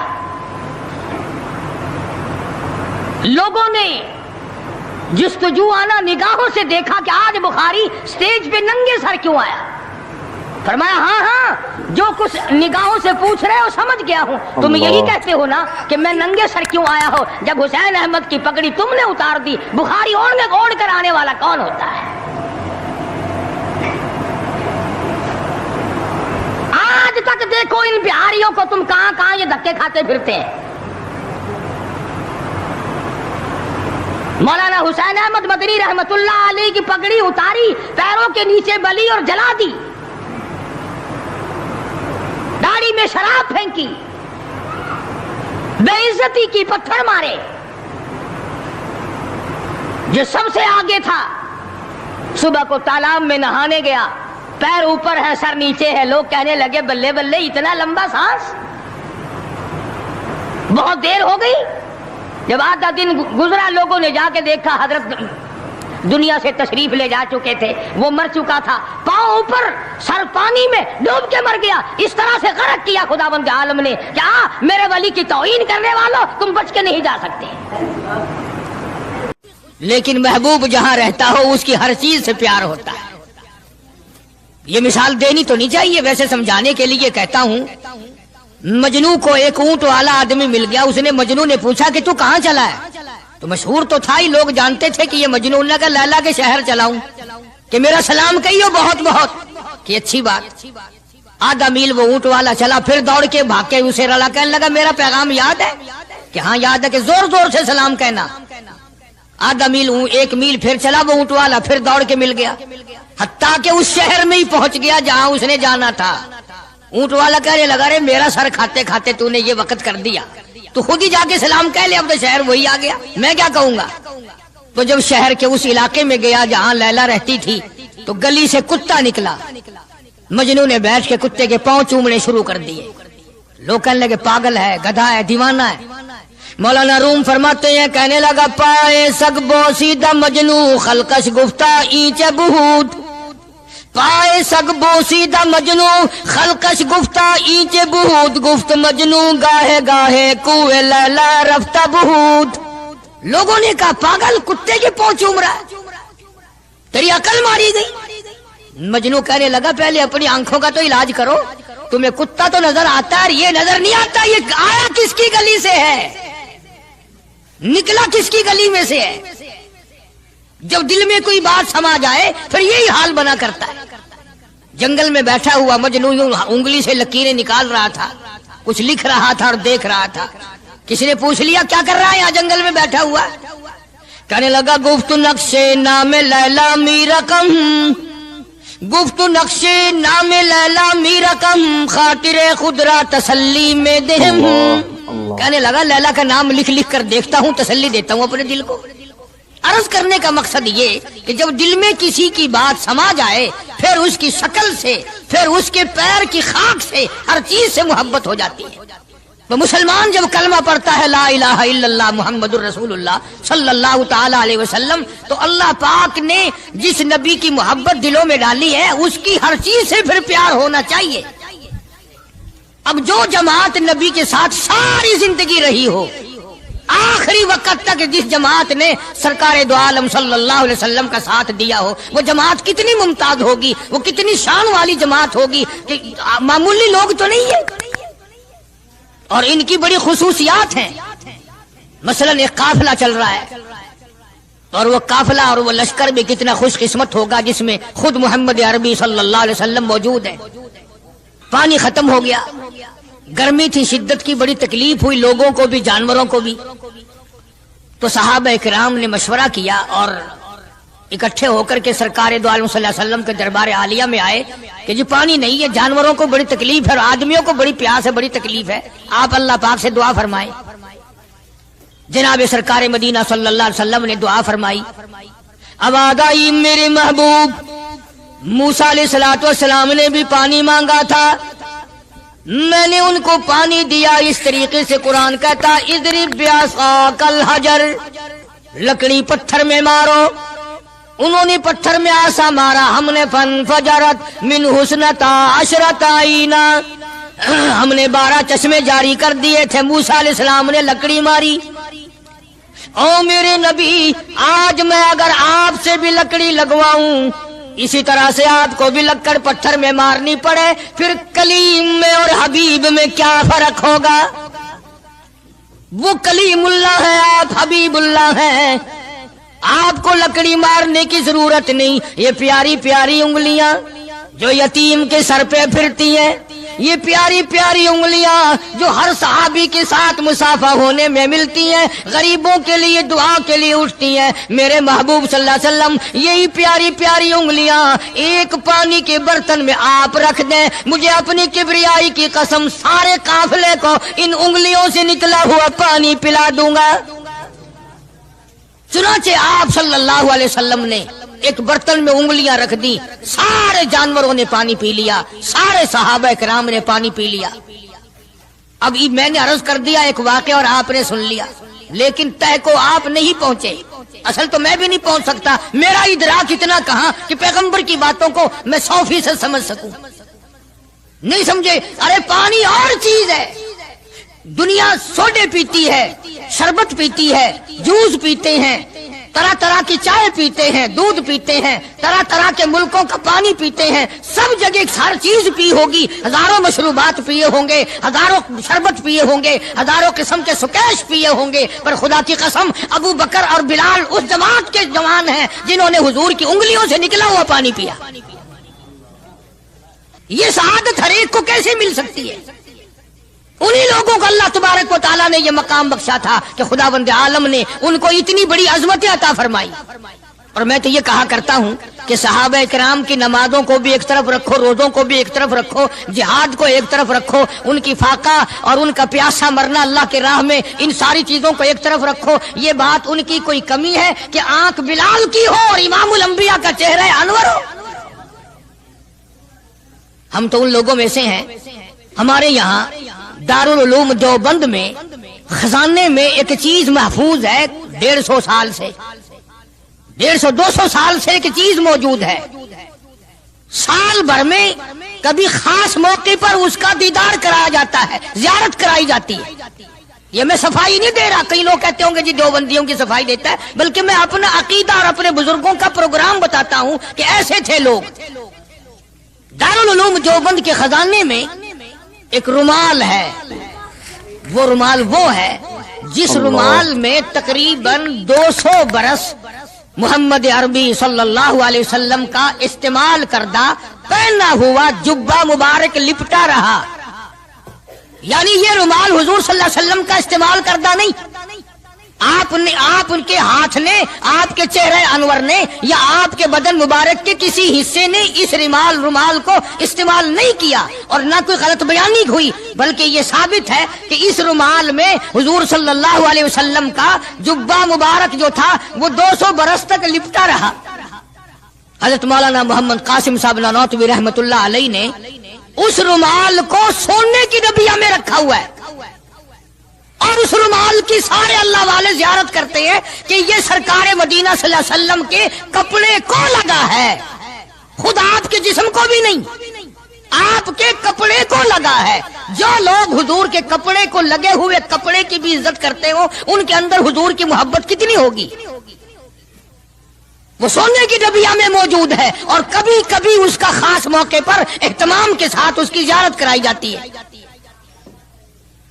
लोगों ने जुस्तजू आना निगाहों से देखा कि आज बुखारी स्टेज पे नंगे सर क्यों आया। फरमाया हाँ हाँ, जो कुछ निगाहों से पूछ रहे हो समझ गया हूँ, तुम यही कहते हो ना कि मैं नंगे सर क्यों आया हो, जब हुसैन अहमद की पगड़ी तुमने उतार दी, बुखारी ओढ़ कर आने वाला कौन होता है। आज तक देखो इन बिहारियों को, तुम कहां कहां ये धक्के खाते फिरते हैं। मौलाना हुसैन अहमद मदनी रहमतुल्लाह अलैह की पगड़ी उतारी, पैरों के नीचे बली और जला दी, दाढ़ी में शराब फेंकी, बेइज्जती की, पत्थर मारे। जो सबसे आगे था सुबह को तालाब में नहाने गया, पैर ऊपर है सर नीचे है, लोग कहने लगे बल्ले बल्ले इतना लंबा सांस। बहुत देर हो गई, जब आधा दिन गुजरा लोगों ने जाके देखा हजरत दुनिया से तशरीफ ले जा चुके थे, वो मर चुका था, पांव ऊपर सर पानी में डूब के मर गया। इस तरह से गरक किया खुदावंद आलम ने, क्या मेरे वली की तौहीन करने वालों तुम बच के नहीं जा सकते। लेकिन महबूब जहां रहता हो उसकी हर चीज से प्यार होता है। ये मिसाल देनी तो नहीं चाहिए, वैसे समझाने के लिए कहता हूं। मजनू को एक ऊंट वाला आदमी मिल गया, उसने मजनू ने पूछा कि तू कहां चला है, तो मशहूर तो था ही, लोग जानते थे कि ये मजनू ने कहा लैला के शहर चलाऊं, कि मेरा सलाम कहियो बहुत बहुत, कि अच्छी बात। आधा मील वो ऊंट वाला चला, फिर दौड़ के भाग के उसे रला, कहने लगा मेरा पैगाम याद है, कि हाँ याद है, कि जोर जोर से सलाम कहना। आधा मील, एक मील फिर चला वो ऊंट वाला, फिर दौड़ के मिल गया, हत्ता के उस शहर में ही पहुंच गया जहां उसने जाना था। ऊंट वाला कहने लगा रे मेरा सर खाते खाते तूने ये वक्त कर दिया, तो खुद ही जाके सलाम कह ले, अब तो शहर वही आ गया, मैं क्या कहूंगा। तो जब शहर के उस इलाके में गया जहां लैला रहती थी, तो गली से कुत्ता निकला। मजनू ने बैठ के कुत्ते के पांव चूमने शुरू कर दिए। लोग कहने लगे पागल है, गधा है, दीवाना है। मौलाना रूम फरमाते हैं, कहने लगा पाए सगबो सीधा मजनू खलकश गुफ्ता ईचे बहुत, پائے سگ بوسیدہ مجنو خلقش گفتہ اینچے بہود گفت مجنو گاہے گاہے کوئے لیلا رفتہ بہود. لوگوں نے کہا پاگل کتے کی پونچھ عمر ہے, تیری عقل ماری گئی. مجنو کہنے لگا پہلے اپنی آنکھوں کا تو علاج کرو, تمہیں کتا تو نظر آتا ہے اور یہ نظر نہیں آتا, یہ آیا کس کی گلی سے ہے, نکلا کس کی گلی میں سے ہے. جب دل میں کوئی بات سما جائے پھر یہی حال بنا کرتا ہے. جنگل میں بیٹھا ہوا مجنو یوں انگلی سے لکیریں نکال رہا تھا, کچھ لکھ رہا تھا اور دیکھ رہا تھا. کسی نے پوچھ لیا کیا کر رہا ہے یہاں جنگل میں بیٹھا ہوا؟ کہنے لگا گفت نقشے نام لیلا می رقم, گفت نقشے نام لیلا می رقم خاطر خود را تسلی میں دہم. کہنے لگا لیلا کا نام لکھ لکھ کر دیکھتا ہوں, تسلی دیتا ہوں اپنے دل کو. عرض کرنے کا مقصد یہ کہ جب دل میں کسی کی بات سما جائے پھر اس کی شکل سے, پھر اس کے پیر کی خاک سے, ہر چیز سے محبت ہو جاتی ہے. تو مسلمان جب کلمہ پڑھتا ہے لا الہ الا اللہ محمد الرسول اللہ صلی اللہ تعالی علیہ وسلم, تو اللہ پاک نے جس نبی کی محبت دلوں میں ڈالی ہے اس کی ہر چیز سے پھر پیار ہونا چاہیے. اب جو جماعت نبی کے ساتھ ساری زندگی رہی ہو, آخری وقت تک جس جماعت نے سرکار دو عالم صلی اللہ علیہ وسلم کا ساتھ دیا ہو, وہ جماعت کتنی ممتاز ہوگی, وہ کتنی شان والی جماعت ہوگی کہ معمولی لوگ تو نہیں ہے. اور ان کی بڑی خصوصیات ہیں. مثلا ایک قافلہ چل رہا ہے اور وہ قافلہ اور وہ لشکر بھی کتنا خوش قسمت ہوگا جس میں خود محمد عربی صلی اللہ علیہ وسلم موجود ہے. پانی ختم ہو گیا, گرمی تھی, شدت کی بڑی تکلیف ہوئی لوگوں کو بھی جانوروں کو بھی. تو صحابہ کرام نے مشورہ کیا اور اکٹھے ہو کر کے سرکار دو عالم صلی اللہ علیہ وسلم کے دربار عالیہ میں آئے کہ جی پانی نہیں ہے, جانوروں کو بڑی تکلیف ہے اور آدمیوں کو بڑی پیاس ہے, بڑی تکلیف ہے, آپ اللہ پاک سے دعا فرمائیں. جناب سرکار مدینہ صلی اللہ علیہ وسلم نے دعا فرمائی. آواز آئی میرے محبوب موسیٰ علیہ الصلوۃ والسلام نے بھی پانی مانگا تھا, میں نے ان کو پانی دیا. اس طریقے سے قرآن کہتا اضرب بعصاک الحجر, لکڑی پتھر میں مارو. انہوں نے پتھر میں آسا مارا, ہم نے فانفجرت من حسنتا عشرۃ عینا, ہم نے 12 چشمے جاری کر دیے تھے. موسیٰ علیہ السلام نے لکڑی ماری. او میرے نبی, آج میں اگر آپ سے بھی لکڑی لگواؤں, اسی طرح سے آپ کو بھی لکڑ پتھر میں مارنی پڑے, پھر کلیم میں اور حبیب میں کیا فرق ہوگا؟ وہ کلیم اللہ ہے, آپ حبیب اللہ ہیں. آپ کو لکڑی مارنے کی ضرورت نہیں. یہ پیاری پیاری انگلیاں جو یتیم کے سر پہ پھرتی ہیں, یہ پیاری پیاری انگلیاں جو ہر صحابی کے ساتھ مسافہ ہونے میں ملتی ہیں, غریبوں کے لیے دعا کے لیے اٹھتی ہیں, میرے محبوب صلی اللہ علیہ وسلم یہی پیاری پیاری انگلیاں ایک پانی کے برتن میں آپ رکھ دیں, مجھے اپنی کبریائی کی قسم سارے قافلے کو ان انگلیوں سے نکلا ہوا پانی پلا دوں گا. چنانچہ آپ صلی اللہ علیہ وسلم نے ایک برتن میں انگلیاں رکھ دی, سارے جانوروں نے پانی پی لیا, سارے صحابہ کرام نے پانی پی لیا. اب میں نے عرض کر دیا ایک واقعہ اور آپ نے سن لیا, لیکن تہ کو آپ نہیں پہنچے. اصل تو میں بھی نہیں پہنچ سکتا, میرا ادراک اتنا کہاں کہ پیغمبر کی باتوں کو میں 100% سمجھ سکوں. نہیں سمجھے؟ ارے پانی اور چیز ہے. دنیا سوڈے پیتی ہے, شربت پیتی ہے, جوس پیتے ہیں, طرح طرح کی چائے پیتے ہیں, دودھ پیتے ہیں, طرح طرح کے ملکوں کا پانی پیتے ہیں, سب جگہ ہر چیز پی ہوگی, ہزاروں مشروبات پیے ہوں گے, ہزاروں شربت پیے ہوں گے, ہزاروں قسم کے سکیش پیے ہوں گے, پر خدا کی قسم ابو بکر اور بلال اس جماعت کے جوان ہیں جنہوں نے حضور کی انگلیوں سے نکلا ہوا پانی پیا. یہ سعادت ہر ایک کو کیسے مل سکتی ہے؟ انہی لوگوں کو اللہ تبارک و تعالیٰ نے یہ مقام بخشا تھا کہ خداوند عالم نے ان کو اتنی بڑی عظمتیں عطا فرمائی. اور میں تو یہ کہا کرتا ہوں کہ صحابہ کرام کی نمازوں کو بھی ایک طرف رکھو, روزوں کو بھی ایک طرف رکھو, جہاد کو ایک طرف رکھو, ان کی فاقہ اور ان کا پیاسا مرنا اللہ کے راہ میں, ان ساری چیزوں کو ایک طرف رکھو. یہ بات ان کی کوئی کمی ہے کہ آنکھ بلال کی ہو اور امام الانبیاء کا چہرہ انور ہو؟ ہم تو ان لوگوں میں سے ہیں. ہمارے یہاں دارالعلوم دیوبند میں خزانے میں ایک چیز محفوظ ہے, 150 سال سے, 150-200 سال سے ایک چیز موجود ہے. साल भर में कभी खास मौके पर उसका दीदार कराया जाता है, जियारत कराई जाती है। ये मैं सफाई नहीं दे रहा, कई लोग कहते होंगे जी देवबंदियों की सफाई देता है, बल्कि मैं अपना अकीदा और अपने बुजुर्गों का प्रोग्राम बताता हूं कि ऐसे थे लोग। दारुल उलूम देवबंद के खजाने में एक रुमाल है, वो रुमाल वो है जिस रुमाल में तकरीबन 200 बरस मोहम्मद अरबी सल्लल्लाहु अलैहि वसल्लम का इस्तेमाल करदा पहना हुआ जुब्बा मुबारक लिपटा रहा। यानी ये रुमाल हुजूर सल्लल्लाहु अलैहि वसल्लम का इस्तेमाल करदा नहीं, आपके हाथ ने, आपके चेहरे अनवर ने या आपके बदन मुबारक के किसी हिस्से ने इस रुमाल को इस्तेमाल नहीं किया और ना कोई गलत बयानी हुई, बल्कि ये साबित है कि इस रुमाल में हुजूर सल्लल्लाहु अलैहि वसल्लम का जुब्बा मुबारक जो था वो 200 बरस तक लिपटा रहा। हजरत मौलाना मोहम्मद कासिम साहब नानौतवी रहमतुल्लाह अलैह ने उस रुमाल को सोने की डबिया में रखा हुआ है और उस रुमाल की सारे अल्लाह वाले जियारत करते हैं कि ये सरकार मदीना सल्लल्लाहु अलैहि वसल्लम के कपड़े को लगा है, खुद आपके जिस्म को भी नहीं, आपके कपड़े को लगा है। जो लोग हुजूर के कपड़े को लगे हुए कपड़े की भी इज्जत करते हो, उनके अंदर हुजूर की मोहब्बत कितनी होगी। वो सोने की डबिया में मौजूद है और कभी कभी उसका खास मौके पर एहतमाम के साथ उसकी जियारत कराई जाती है।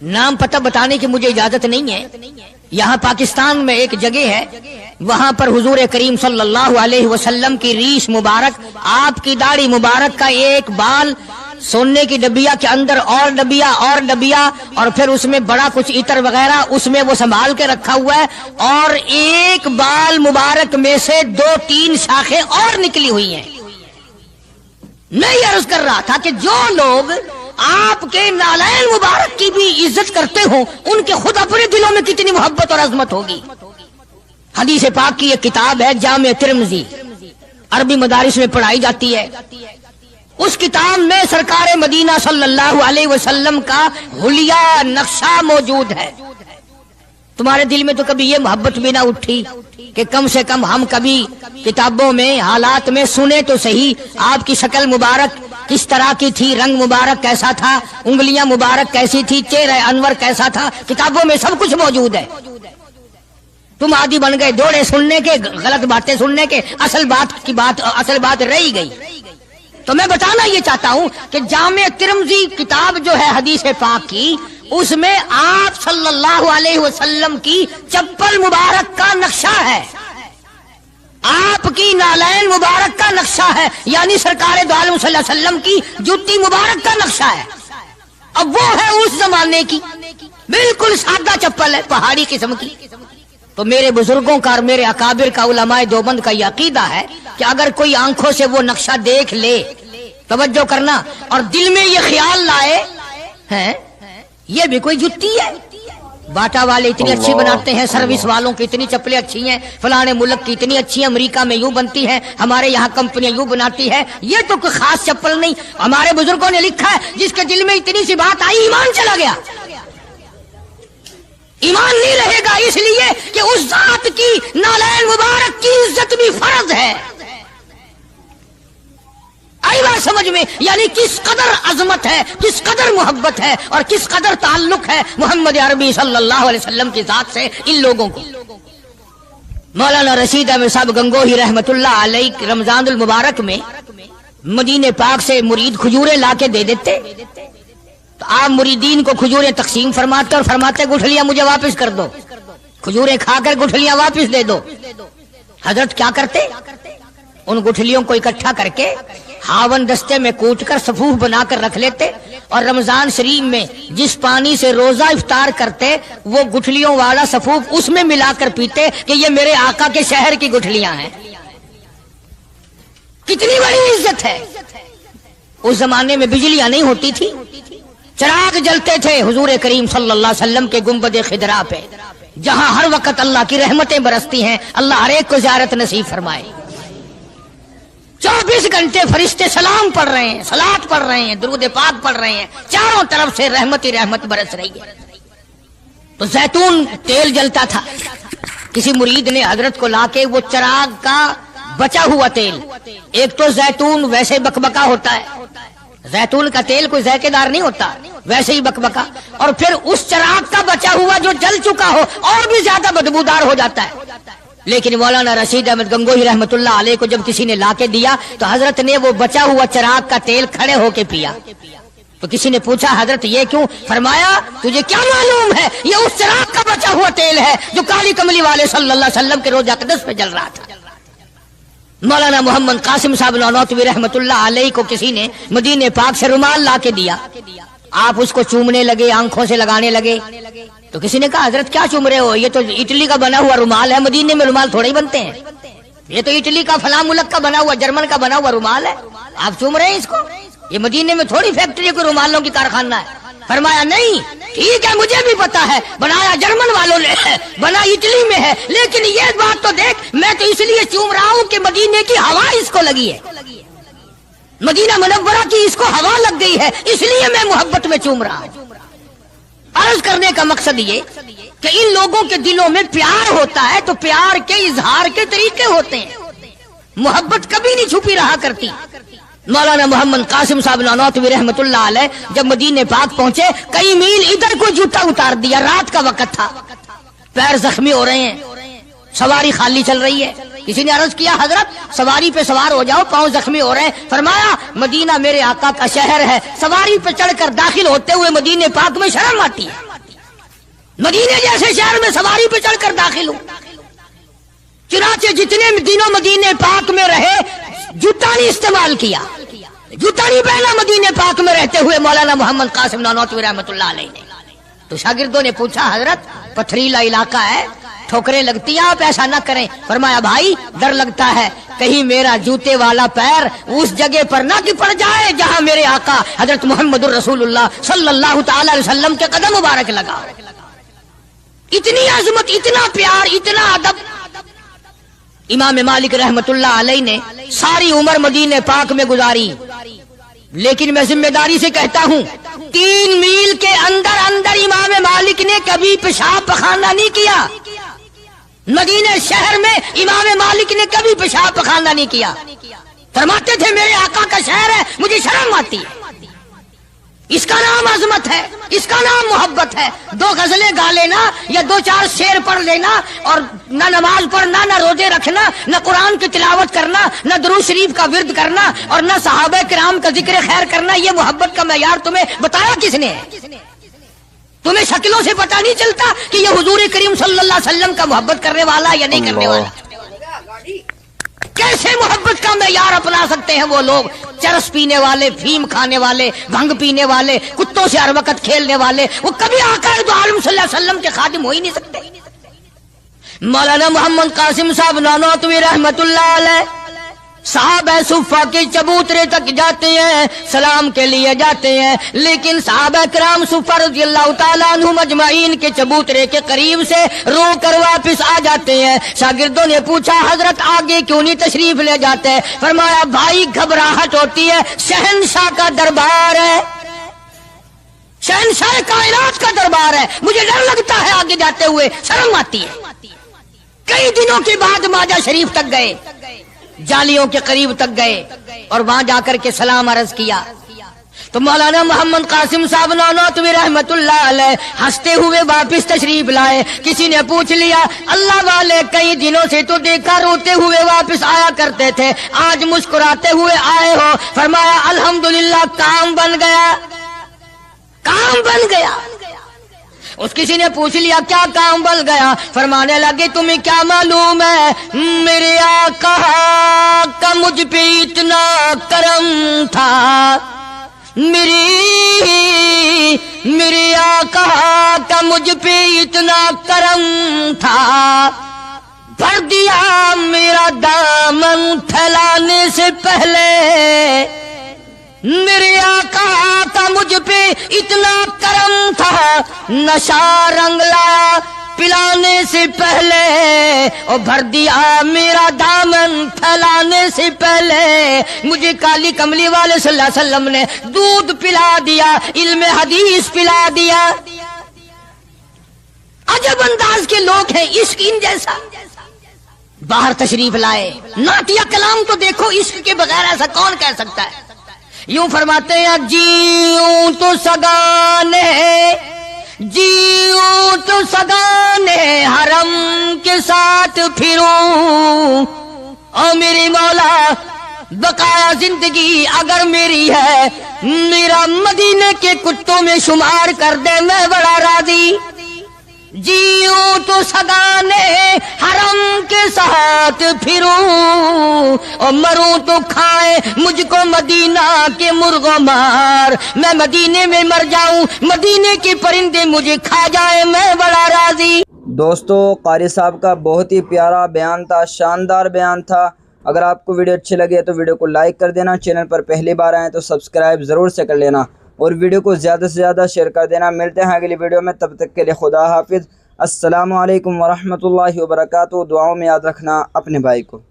नाम पता बताने की मुझे इजाजत नहीं है। यहाँ पाकिस्तान में एक जगह है, वहां पर हुजूर करीम सल्लल्लाहु अलैहि वसल्लम की रीश मुबारक, आपकी दाढ़ी मुबारक का एक बाल सोने की डबिया के अंदर और डबिया और फिर उसमें बड़ा कुछ इतर वगैरह उसमें वो संभाल के रखा हुआ है और एक बाल मुबारक में से 2-3 शाखें और निकली हुई हैं। मैं ये अर्ज कर रहा था कि जो लोग आपके नालैन मुबारक की भी इज्जत करते हो, उनके खुद अपने दिलों में कितनी मोहब्बत और अजमत होगी। हदीस पाक की एक किताब है जामे तिरमिज़ी, अरबी मदारिस में पढ़ाई जाती है। उस किताब में सरकार मदीना सल्लल्लाहु अलैहि वसल्लम का हुलिया नक्शा मौजूद है। तुम्हारे दिल में तो कभी ये मोहब्बत भी ना उठी कि कम से कम हम कभी किताबों में हालात में सुने तो सही, आपकी शक्ल मुबारक किस तरह की थी, रंग मुबारक कैसा था, उंगलियां मुबारक कैसी थी, चेहरा अनवर कैसा था। किताबों में सब कुछ मौजूद है। तुम आदी बन गए दौड़े सुनने के, गलत बातें सुनने के, असल बात रही गई। तो मैं बताना ये चाहता हूं कि जामे तिरमिज़ी किताब जो है हदीस पाक की, उसमें आप सल्लल्लाहु अलैहि वसल्लम की चप्पल मुबारक का नक्शा है, आपकी नालैन मुबारक का नक्शा है, यानी सरकार दो आलम सल्लल्लाहु अलैहि वसल्लम की जूती मुबारक का नक्शा है। अब वो है उस जमाने की, बिल्कुल सादा चप्पल है, पहाड़ी किस्म की। तो मेरे बुजुर्गों का और मेरे अकाबिर का, उलमाए देवबंद का यह अकीदा है कि अगर कोई आंखों से वो नक्शा देख ले, तवज्जो करना, और दिल में ये ख्याल लाए हैं ये भी कोई जुत्ती है, बाटा वाले इतनी अच्छी बनाते हैं, सर्विस वालों की इतनी चप्पलें अच्छी हैं, फलाने मुल्क की इतनी अच्छी, अमेरिका में यूं बनती है, हमारे यहाँ कंपनियां यूं बनाती है, ये तो कोई खास चप्पल नहीं। हमारे बुजुर्गों ने लिखा है जिसके दिल में इतनी सी बात आई, ईमान चला गया। ईमान नहीं रहेगा, इसलिए कि उस जात की नालैन मुबारक की इज्जत भी फर्ज है। आई बात समझ में, यानी किस कदर अजमत है, किस कदर मोहब्बत है और किस कदर ताल्लुक है मोहम्मद अरबी सल्लल्लाहु अलैहि वसल्लम की जात से इन लोगों को। मौलाना रशीद अहमद साहब गंगोही रहमतुल्लाह अलैह रमजानुल मुबारक में मदीने पाक से मुरीद खजूरें लाके दे देते, तो आप मुरीदीन को खजूरें तकसीम फरमाते और फरमाते गुठलियां मुझे वापस कर दो, खजूरें खाकर गुठलियां वापस दे दो। हजरत क्या करते, उन गुठलियों को इकट्ठा करके हावन दस्ते में कूटकर सफूफ बनाकर रख लेते और रमजान शरीफ में जिस पानी से रोजा इफ्तार करते, वो गुठलियों वाला सफूफ उसमें मिलाकर पीते कि ये मेरे आका के शहर की गुठलियां हैं। कितनी बड़ी इज्जत है। उस जमाने में बिजलियां नहीं होती थी, चिराग जलते थे हुजूर करीम सल्लल्लाहु अलैहि वसल्लम के गुंबद खिदरा पे, जहां हर वक्त अल्लाह की रहमतें बरसती हैं। अल्लाह हर एक को ज़ियारत नसीब फरमाए। 24 घंटे फरिश्ते सलाम पढ़ रहे हैं, सलात पढ़ रहे हैं, दुरूद पाक पढ़ रहे हैं, चारों तरफ से रहमत ही रहमत बरस रही है। तो जैतून तेल जलता था, किसी मुरीद ने हजरत को लाके वो चिराग का बचा हुआ तेल, एक तो जैतून वैसे बकबका होता है, जैतून का तेल कोई जायकेदार नहीं होता, वैसे ही बकबका, और फिर उस चिराग का बचा हुआ जो जल चुका हो और भी ज्यादा बदबूदार हो जाता है। लेकिन मौलाना रशीद अहमद गंगोही रहमतुल्लाह अलैह को जब किसी ने लाके दिया तो हजरत ने वो बचा हुआ चिराग का तेल खड़े होके पिया। तो किसी ने पूछा हजरत ये क्यों? फरमाया तुझे क्या मालूम है, ये उस चिराग का बचा हुआ तेल है जो काली कमली वाले सल्लल्लाहु अलैहि वसल्लम के रोज़ा अक़दस पे जल रहा था। मौलाना मोहम्मद कासिम साहब नौनौतवी रहमतुल्लाह अलैह को किसी ने मदीने पाक से रुमाल ला के दिया, आप उसको चूमने लगे, आंखों से लगाने लगे। तो किसी ने कहा हजरत क्या चूम रहे हो, ये तो इटली का बना हुआ रुमाल है, मदीने में रुमाल थोड़े ही बनते हैं, ये तो इटली का फला मुल्क का बना हुआ, जर्मन का बना हुआ रुमाल है, आप चूम रहे हैं इसको, ये मदीने में थोड़ी फैक्ट्री कोई रुमालों की कारखाना है। फरमाया नहीं ठीक है मुझे भी पता है, बनाया जर्मन वालों ने है, बना इटली में है, लेकिन ये बात तो देख, मैं तो इसलिए चूम रहा हूँ कि मदीने की हवा इसको लगी है, मदीना मुनव्वरा की इसको हवा लग गई है, इसलिए मैं मोहब्बत में चूम रहा हूँ। अर्ज करने का मकसद ये कि इन लोगों के दिलों में प्यार होता है तो प्यार के इजहार के तरीके होते हैं, मोहब्बत कभी नहीं छुपी रहा करती। मौलाना मोहम्मद कासिम साहब नौनौतवी रहमतुल्लाह अलैह जब मदीने पाक पहुंचे, कई मील इधर को जूता उतार दिया, रात का वक्त था, पैर जख्मी हो रहे हैं, सवारी खाली चल रही है। किसी ने अर्ज किया हजरत सवारी पे सवार हो जाओ, पांव जख्मी हो रहे हैं। फरमाया मदीना मेरे आका का शहर है, सवारी पे चढ़कर दाखिल होते हुए मदीने पाक में शर्म आती है, मदीने जैसे शहर में सवारी पे चढ़कर दाखिल हूं। चुनाचे जितने दिनों मदीने पाक में रहे जूता नहीं इस्तेमाल किया, जूता नहीं पहना मदीने पाक में रहते हुए मौलाना मोहम्मद कासिम नौनौतवी रहमतुल्लाह अलैह ने। तो शागिर्दों ने पूछा हजरत पथरीला इलाका है, ठोकरें लगती हैं, आप ऐसा न करें। फरमाया भाई डर लगता है कहीं मेरा जूते वाला पैर उस जगह पर ना कि पड़ जाए जहां मेरे आका हजरत मुहम्मदुर रसूलुल्लाह सल्लल्लाहु तआला अलैहि वसल्लम के कदम मुबारक लगा। इतनी अजमत, इतना प्यार, इतना अदब। इमाम मालिक रहमतुल्लाह अलैह ने सारी उम्र मदीने पाक में गुजारी, लेकिन मैं जिम्मेदारी से कहता हूं 3 मील के अंदर अंदर इमाम मालिक ने कभी पेशाब पखाना नहीं किया। मदीने शहर में इमाम मालिक ने कभी पेशाब पखाना नहीं किया। फरमाते थे मेरे आका का शहर है, मुझे शर्म आती है। इसका नाम अजमत है, इसका नाम मोहब्बत है। 2 गजलें गा लेना या 2-4 शेर पढ़ लेना और न नमाज पढ़ना, न रोजे रखना, न कुरान की तिलावत करना, न दुरूद शरीफ का विर्द करना और न सहाबा किराम का जिक्र खैर करना, ये मोहब्बत का मयार तुम्हें बताया किसने है? तुम्हें शक्लों से पता नहीं चलता कि ये हुजूर करीम सल्लल्लाहु अलैहि वसल्लम का मोहब्बत करने वाला या नहीं करने वाला? कैसे मोहब्बत का मयार अपना सकते हैं वो लोग, चरस पीने वाले, फीम खाने वाले, भंग पीने वाले, कुत्तों से हर वक्त खेलने वाले, वो कभी आकर दो आलम सल्लल्लाहु अलैहि वसल्लम के खादिम हो ही नहीं सकते। मौलाना मोहम्मद कासिम साहब नौनौतवी रहमतुल्लाह अलैह साहबा सुफ़ा के चबूतरे तक जाते हैं, सलाम के लिए जाते हैं, लेकिन साहबा किराम सुफ़ा रज़ियल्लाहु ताला अन्हुम अजमाइन के चबूतरे के करीब से रो कर वापिस आ जाते हैं। शागिर्दों ने पूछा हजरत आगे क्यों नहीं तशरीफ ले जाते? फरमाया भाई घबराहट होती है, शहंशाह का दरबार है, शहंशाह कायनात का दरबार है, मुझे डर लगता है आगे जाते हुए, शर्म आती है। कई दिनों के बाद माजा शरीफ तक गए, जालियों के करीब तक गए और वहां जाकर के सलाम अर्ज किया तो मौलाना मोहम्मद कासिम साहब नौनौतवी रहमतुल्लाह अलैह हंसते हुए वापस तशरीफ लाए। किसी ने पूछ लिया अल्लाह वाले कई दिनों से तो देखा रोते हुए वापस आया करते थे, आज मुस्कुराते हुए आए हो? फरमाया अल्हम्दुलिल्लाह काम बन गया, काम बन गया। उस किसी ने पूछ लिया क्या काम बन गया? फरमाने लगे तुम्हें क्या मालूम है, मेरे आका का मुझ पे इतना करम था, मेरे आका का मुझ पे इतना करम था, भर दिया मेरा दामन फैलाने से पहले, मेरे आका का मुझ पे इतना करम था, नशा रंग लाया पिलाने से पहले, और भर दिया मेरा दामन फैलाने से पहले, मुझे काली कमली वाले सल्लल्लाहु अलैहि वसल्लम ने दूध पिला दिया, इल्म हदीस पिला दिया। अजब अंदाज के लोग हैं, इश्क इन जैसा बाहर तशरीफ लाए। नातिया कलाम तो देखो, इश्क के बगैर ऐसा कौन कह सकता है। यूं फरमाते हैं, जीऊं तो सगाने, जीऊं तो सगाने हरम के साथ फिरूं। ओ मेरे मौला, बकाया जिंदगी अगर मेरी है, मेरा मदीने के कुत्तों में शुमार कर दे, मैं बड़ा राजी। जीऊं तो सगाने हरम के साथ फिरूं, और मरूं तो खाए मुझको मदीना के मुर्गो मार। मैं मदीने में मर जाऊं, मदीने के परिंदे मुझे खा जाए, मैं बड़ा राजी। दोस्तों, कारी साहब का बहुत ही प्यारा बयान था, शानदार बयान था। अगर आपको वीडियो अच्छी लगे तो वीडियो को लाइक कर देना, चैनल पर पहली बार आए तो सब्सक्राइब ज़रूर से कर लेना, और वीडियो को ज़्यादा से ज़्यादा शेयर कर देना। मिलते हैं अगली वीडियो में, तब तक के लिए खुदा हाफिज़। अस्सलामु अलैकुम वरहमतुल्लाहि वबरकातुहू। दुआओं में याद रखना अपने भाई को।